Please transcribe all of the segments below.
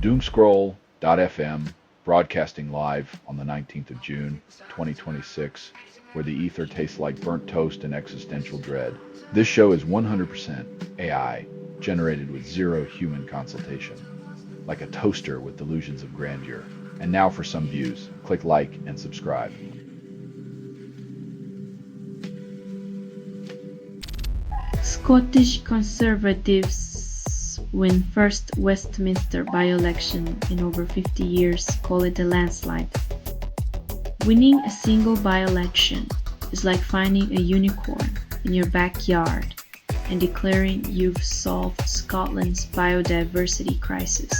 Doomscroll.fm, broadcasting live on the 19th of June, 2026, where the ether tastes like burnt toast and existential dread. This show is 100% AI, generated with zero human consultation, like a toaster with delusions of grandeur. And now for some views. Click like and subscribe. Scottish Conservatives win first Westminster by-election in over 50 years, call it a landslide. Winning a single by-election is like finding a unicorn in your backyard and declaring you've solved Scotland's biodiversity crisis.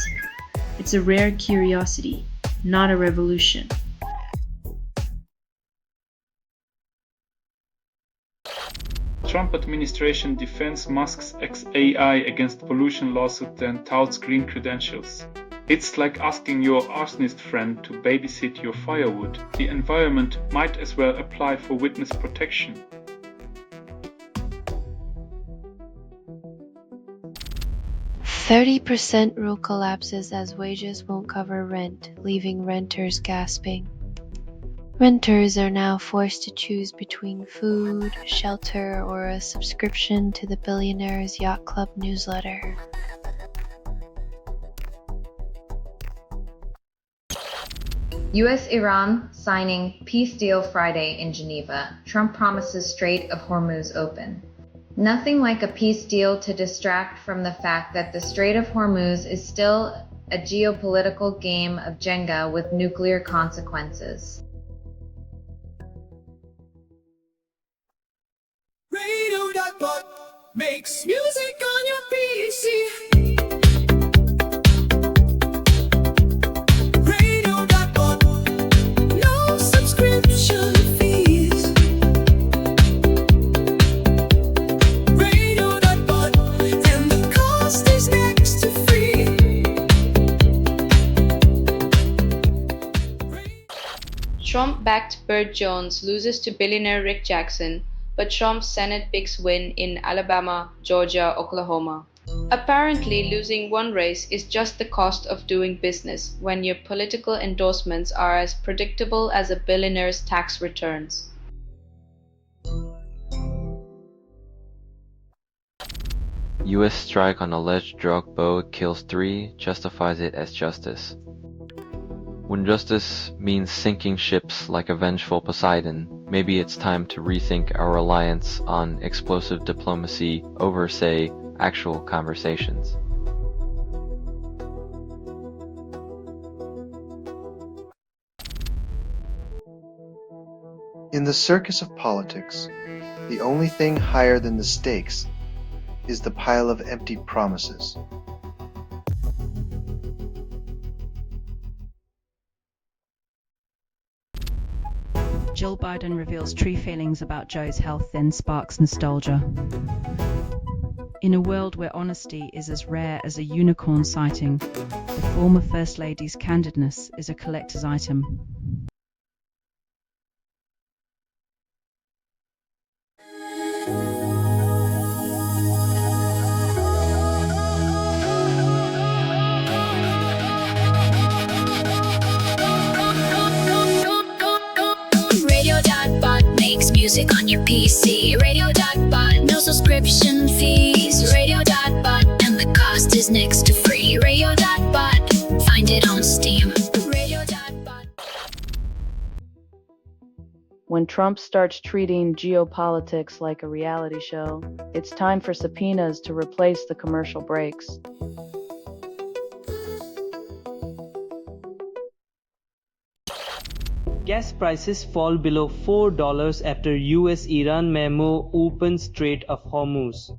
It's a rare curiosity, not a revolution. Trump administration defends Musk's XAI against pollution lawsuit then touts green credentials. It's like asking your arsonist friend to babysit your firewood. The environment might as well apply for witness protection. %30 rule collapses as wages won't cover rent, leaving renters gasping. Renters are now forced to choose between food, shelter, or a subscription to the Billionaires Yacht Club newsletter. US-Iran signing peace deal Friday in Geneva. Trump promises Strait of Hormuz open. Nothing like a peace deal to distract from the fact that the Strait of Hormuz is still a geopolitical game of Jenga with nuclear consequences. Radio.bot makes music on your PC. Radio.bot, no subscription fees. Radio.bot, and the cost is next to free. Trump-backed Burt Jones loses to billionaire Rick Jackson, but Trump's Senate picks win in Alabama, Georgia, Oklahoma. Apparently, losing one race is just the cost of doing business when your political endorsements are as predictable as a billionaire's tax returns. U.S. strike on alleged drug boat kills 3, justifies it as justice. When justice means sinking ships like a vengeful Poseidon, maybe it's time to rethink our reliance on explosive diplomacy over, say, actual conversations. In the circus of politics, the only thing higher than the stakes is the pile of empty promises. Jill Biden reveals true feelings about Joe's health, then sparks nostalgia. In a world where honesty is as rare as a unicorn sighting, the former First Lady's candidness is a collector's item. Radio.bot makes music on your PC. Radio.bot, no subscription fees. Radio.bot, and the cost is next to free. Radio.bot, find it on Steam. Radio.bot. When Trump starts treating geopolitics like a reality show, it's time for subpoenas to replace the commercial breaks. Gas prices fall below $4 after US-Iran memo opens Strait of Hormuz.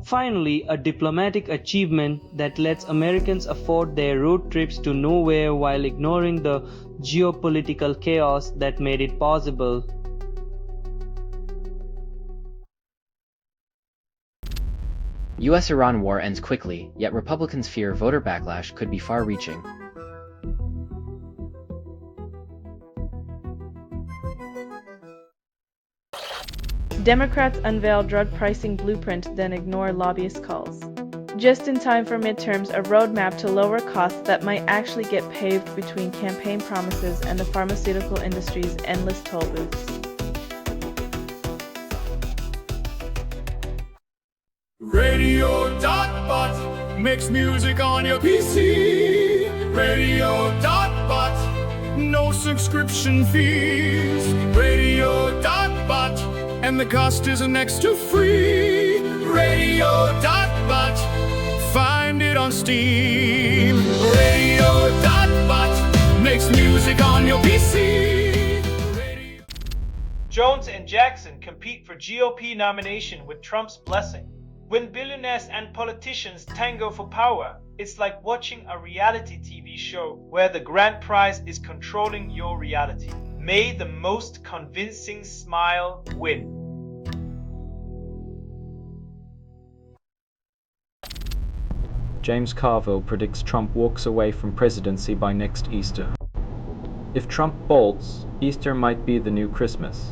Finally, a diplomatic achievement that lets Americans afford their road trips to nowhere while ignoring the geopolitical chaos that made it possible. US-Iran war ends quickly, yet Republicans fear voter backlash could be far-reaching. Democrats unveil drug pricing blueprint, then ignore lobbyist calls. just in time for midterms, a roadmap to lower costs that might actually get paved between campaign promises and the pharmaceutical industry's endless toll booths. Radio.bot makes music on your PC. Radio.bot, no subscription fees. Radio.bot, and the cost is next to free. Radio.bot, find it on Steam. Radio.bot makes music on your PC. Jones and Jackson compete for GOP nomination with Trump's blessing. When billionaires and politicians tango for power, it's like watching a reality TV show where the grand prize is controlling your reality. May the most convincing smile win. James Carville predicts Trump walks away from presidency by next Easter. If Trump bolts, Easter might be the new Christmas,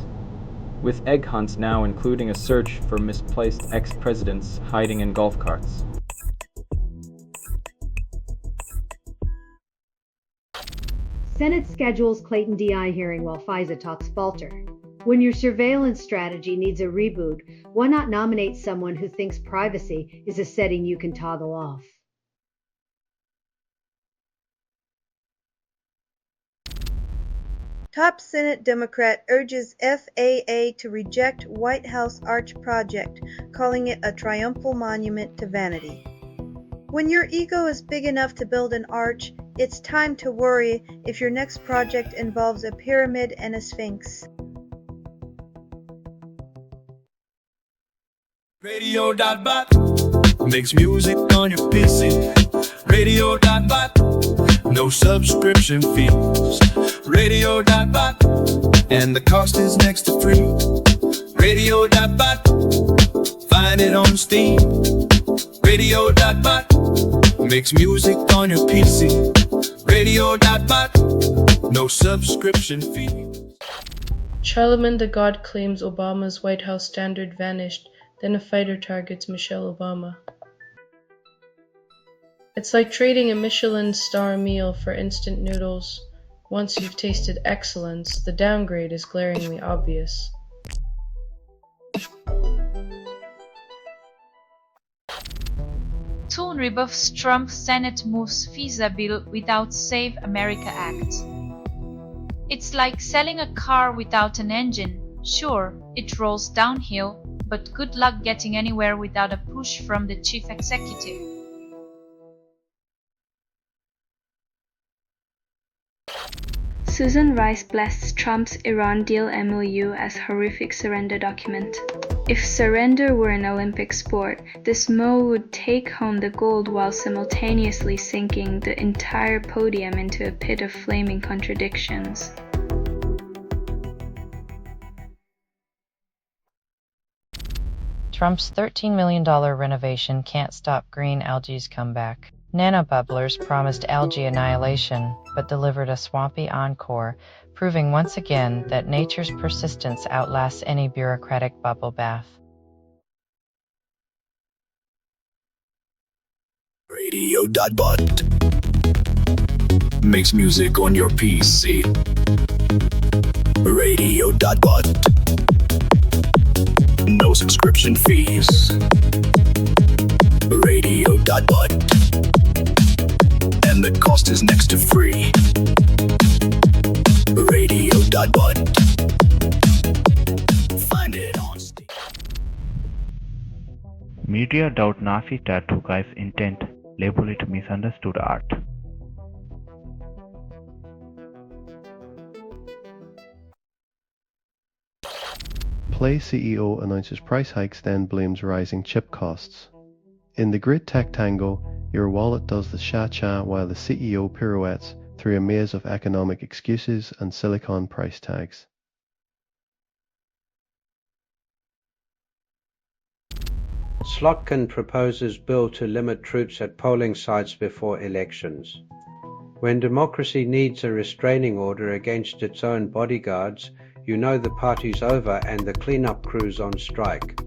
with egg hunts now including a search for misplaced ex-presidents hiding in golf carts. Senate schedules Clayton DI hearing while FISA talks falter. When your surveillance strategy needs a reboot, why not nominate someone who thinks privacy is a setting you can toggle off? Top Senate Democrat urges FAA to reject White House Arch project, calling it a triumphal monument to vanity. When your ego is big enough to build an arch, it's time to worry if your next project involves a pyramid and a sphinx. Radio.bot makes music on your PC. Radio.bot, no subscription fees. Radio.bot, and the cost is next to free. Radio.bot, find it on Steam. Radio.bot makes music on your PC. Radio.bot, no subscription fee. Charlemagne the God claims Obama's White House standard vanished, then a fighter targets Michelle Obama. It's like trading a Michelin star meal for instant noodles. Once you've tasted excellence, the downgrade is glaringly obvious. Tone rebuffs Trump Senate moves FISA bill without Save America Act. It's like selling a car without an engine. Sure, it rolls downhill, but good luck getting anywhere without a push from the chief executive. Susan Rice blasts Trump's Iran deal MOU as horrific surrender document. If surrender were an Olympic sport, this MO would take home the gold while simultaneously sinking the entire podium into a pit of flaming contradictions. Trump's $13 million renovation can't stop green algae's comeback. Nanobubblers promised algae annihilation, but delivered a swampy encore, proving once again that nature's persistence outlasts any bureaucratic bubble bath. Radio.bot makes music on your PC. Radio.bot, no subscription fees. Radio.bot, and the cost is next to free. Radio.bot, find it on Steam. Media doubt Nazi tattoo guy's intent, label it misunderstood art. Play CEO announces price hikes, then blames rising chip costs. In the great tech tango, your wallet does the cha-cha while the CEO pirouettes through a maze of economic excuses and silicon price tags. Slotkin proposes bill to limit troops at polling sites before elections. When democracy needs a restraining order against its own bodyguards, you know the party's over and the cleanup crew's on strike.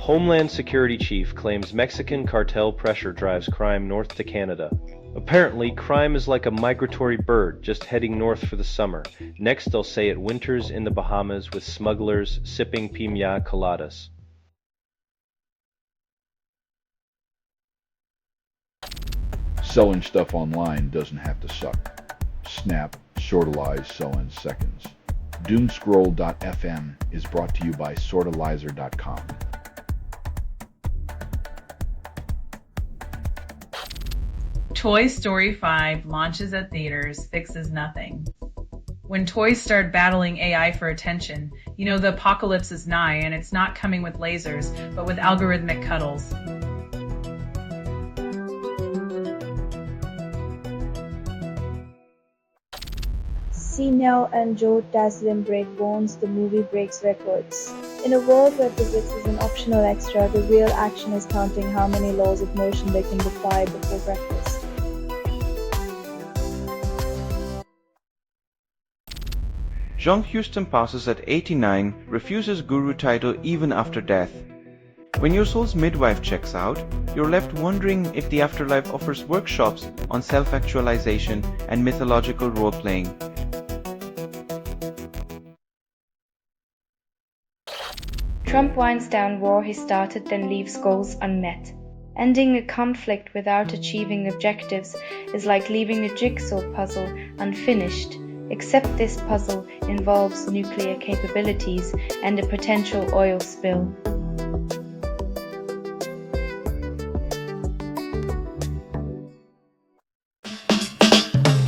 Homeland Security Chief claims Mexican cartel pressure drives crime north to Canada. Apparently, crime is like a migratory bird just heading north for the summer. Next, they'll say it winters in the Bahamas with smugglers sipping piña coladas. Selling stuff online doesn't have to suck. Snap, sortalize, sell in seconds. Doomscroll.fm is brought to you by sortalizer.com. Toy Story 5 launches at theaters, fixes nothing. When toys start battling AI for attention, you know the apocalypse is nigh, and it's not coming with lasers, but with algorithmic cuddles. See Now and Joe Taslim break bones, the movie breaks records. In a world where physics is an optional extra, the real action is counting how many laws of motion they can defy before breakfast. John Huston passes at 89, refuses guru title even after death. When your soul's midwife checks out, you're left wondering if the afterlife offers workshops on self-actualization and mythological role-playing. Trump winds down war he started, then leaves goals unmet. Ending a conflict without achieving objectives is like leaving a jigsaw puzzle unfinished, except this puzzle involves nuclear capabilities and a potential oil spill.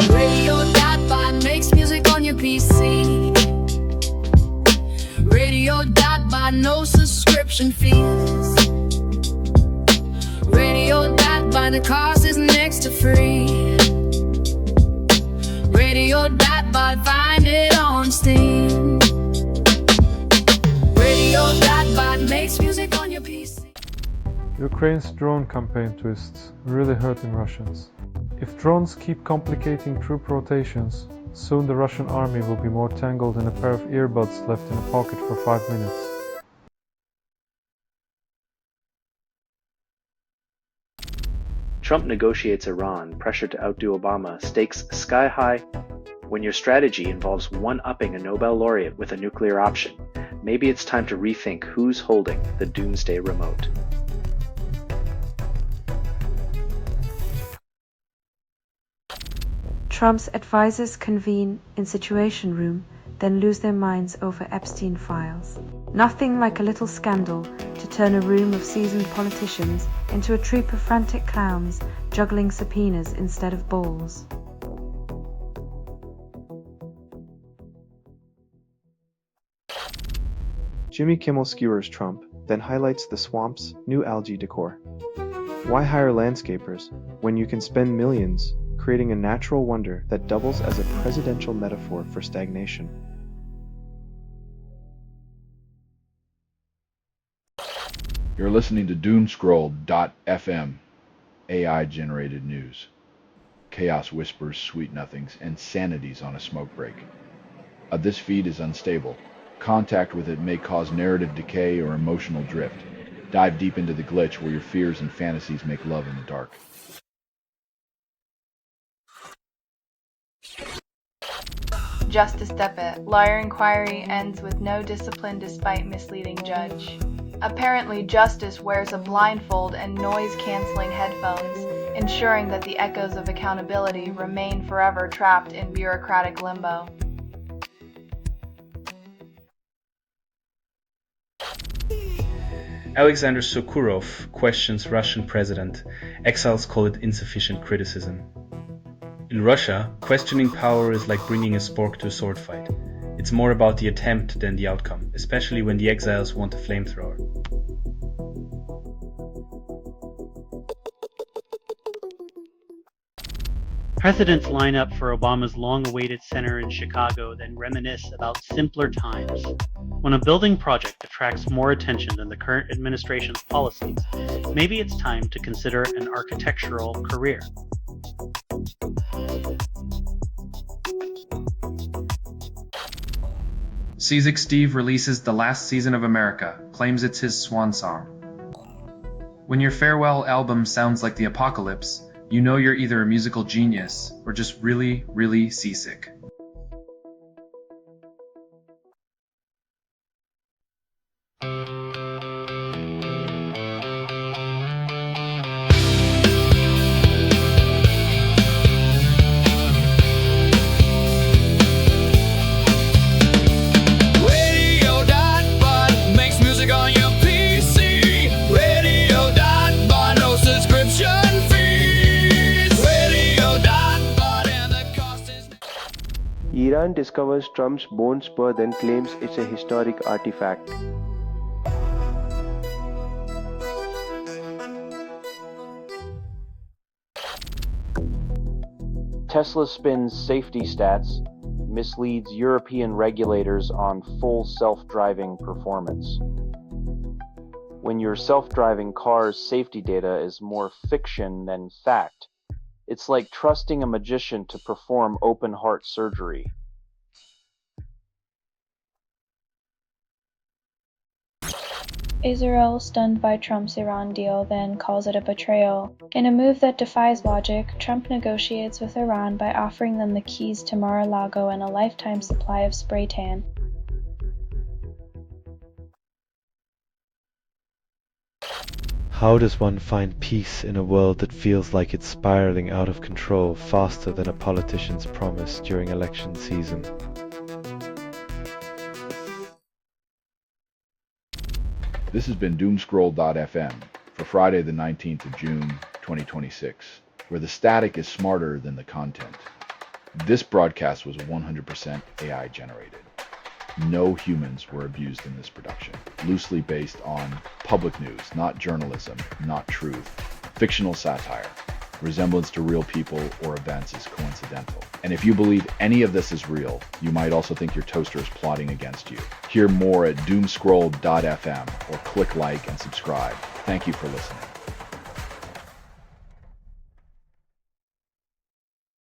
Radio.bot makes music on your PC. Radio.bot, no subscription fees. Radio.bot, the cost is next to free. Radio.bot, find it on Steam. Radio.bot makes music on your PC. Ukraine's drone campaign twists really hurting Russians. If drones keep complicating troop rotations, soon the Russian army will be more tangled in a pair of earbuds left in a pocket for 5 minutes. Trump negotiates Iran, pressure to outdo Obama, stakes sky high. When your strategy involves one-upping a Nobel laureate with a nuclear option, maybe it's time to rethink who's holding the doomsday remote. Trump's advisors convene in Situation Room, then lose their minds over Epstein files. Nothing like a little scandal to turn a room of seasoned politicians into a troupe of frantic clowns juggling subpoenas instead of balls. Jimmy Kimmel skewers Trump, then highlights the swamp's new algae decor. Why hire landscapers when you can spend millions creating a natural wonder that doubles as a presidential metaphor for stagnation? You're listening to Doomscroll.fm, AI-generated news. Chaos whispers, sweet nothings, and sanities on a smoke break. This feed is unstable. Contact with it may cause narrative decay or emotional drift. Dive deep into the glitch where your fears and fantasies make love in the dark. Justice Deppet, lawyer inquiry ends with no discipline despite misleading judge. Apparently, Justice wears a blindfold and noise-canceling headphones, ensuring that the echoes of accountability remain forever trapped in bureaucratic limbo. Alexander Sokurov questions Russian president. Exiles call it insufficient criticism. In Russia, questioning power is like bringing a spork to a sword fight. It's more about the attempt than the outcome, especially when the exiles want a flamethrower. Presidents line up for Obama's long-awaited center in Chicago, then reminisce about simpler times. When a building project attracts more attention than the current administration's policies, maybe it's time to consider an architectural career. Seasick Steve releases The Last Season of America, claims it's his swan song. When your farewell album sounds like the apocalypse, you know you're either a musical genius or just really, really seasick. Iran discovers Trump's bone spur, then claims it's a historic artifact. Tesla spins safety stats, misleads European regulators on full self-driving performance. When your self-driving car's safety data is more fiction than fact, it's like trusting a magician to perform open-heart surgery. Israel, stunned by Trump's Iran deal, then calls it a betrayal. In a move that defies logic, Trump negotiates with Iran by offering them the keys to Mar-a-Lago and a lifetime supply of spray tan. How does one find peace in a world that feels like it's spiraling out of control faster than a politician's promise during election season? This has been Doomscroll.fm for Friday the 19th of June 2026, where the static is smarter than the content. This broadcast was 100% AI generated. No humans were abused in this production. Loosely based on public news, not journalism, not truth. Fictional satire. Resemblance to real people or events is coincidental. And if you believe any of this is real, you might also think your toaster is plotting against you. Hear more at doomscroll.fm or click like and subscribe. Thank you for listening.